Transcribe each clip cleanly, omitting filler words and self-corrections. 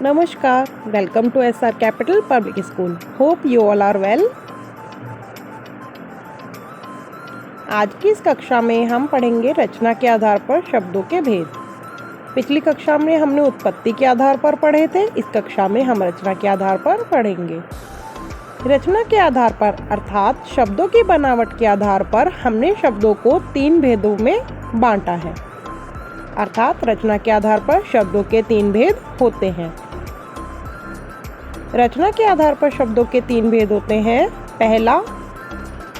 Namaskar, welcome to SR Capital Public School. Hope you all are well. आज की इस कक्षा में हम पढ़ेंगे रचना के आधार पर शब्दों के भेद। पिछली कक्षा में हमने उत्पत्ति के आधार पर पढ़े थे, इस कक्षा में हम रचना के आधार पर पढ़ेंगे। रचना के आधार पर अर्थात शब्दों की बनावट के आधार पर हमने शब्दों को 3 भेदों में बांटा है। अर्थात रचना के आधार पर शब्दों के 3 भेद होते हैं। रचना के आधार पर शब्दों के 3 भेद होते हैं। पहला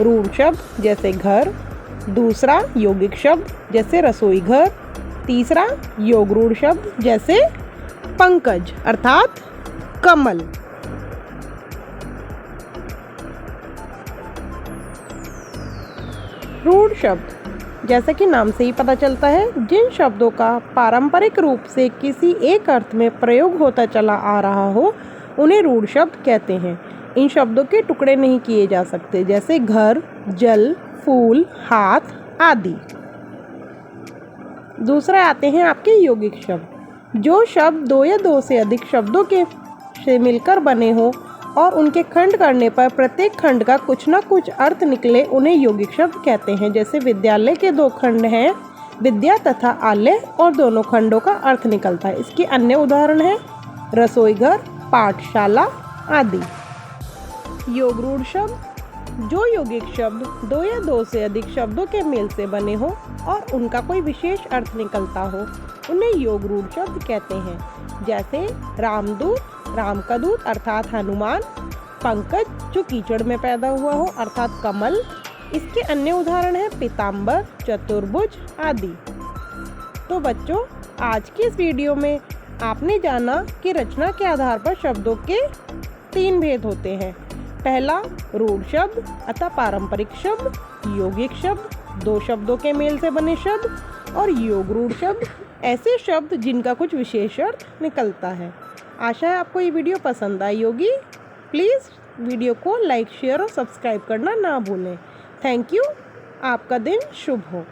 रूढ़ शब्द जैसे घर, दूसरा यौगिक शब्द जैसे रसोई घर, तीसरा योग रूढ़ शब्द जैसे पंकज अर्थात कमल। रूढ़ शब्द जैसे कि नाम से ही पता चलता है, जिन शब्दों का पारंपरिक रूप से किसी एक अर्थ में प्रयोग होता चला आ रहा हो उन्हें रूढ़ शब्द कहते हैं। इन शब्दों के टुकड़े नहीं किए जा सकते, जैसे घर, जल, फूल, हाथ आदि। दूसरे आते हैं आपके यौगिक शब्द। जो शब्द 2 या 2 से अधिक शब्दों से मिलकर बने हो और उनके खंड करने पर प्रत्येक खंड का कुछ न कुछ अर्थ निकले, उन्हें यौगिक शब्द कहते हैं। जैसे विद्यालय के 2 खंड हैं, विद्या तथा आलय, और दोनों खंडों का अर्थ निकलता है। इसके अन्य उदाहरण हैं रसोई घर, पाठशाला आदि। योग रूढ़ शब्द जो यौगिक शब्द 2 या 2 से अधिक शब्दों के मेल से बने हो और उनका कोई विशेष अर्थ निकलता हो, उन्हें योग रूढ़ शब्द कहते हैं। जैसे रामदूत, राम का दूत अर्थात हनुमान, पंकज जो कीचड़ में पैदा हुआ हो अर्थात कमल। इसके अन्य उदाहरण हैं पीताम्बर, चतुर्भुज आदि। तो बच्चों, आज की इस वीडियो में आपने जाना कि रचना के आधार पर शब्दों के 3 भेद होते हैं। पहला रूढ़ शब्द अथवा पारंपरिक शब्द, यौगिक शब्द 2 शब्दों के मेल से बने शब्द, और योग रूढ़ शब्द ऐसे शब्द जिनका कुछ विशेष अर्थ निकलता है। आशा है आपको ये वीडियो पसंद आई होगी। प्लीज़ वीडियो को लाइक, शेयर और सब्सक्राइब करना ना भूलें। Thank you. आपका दिन शुभ हो।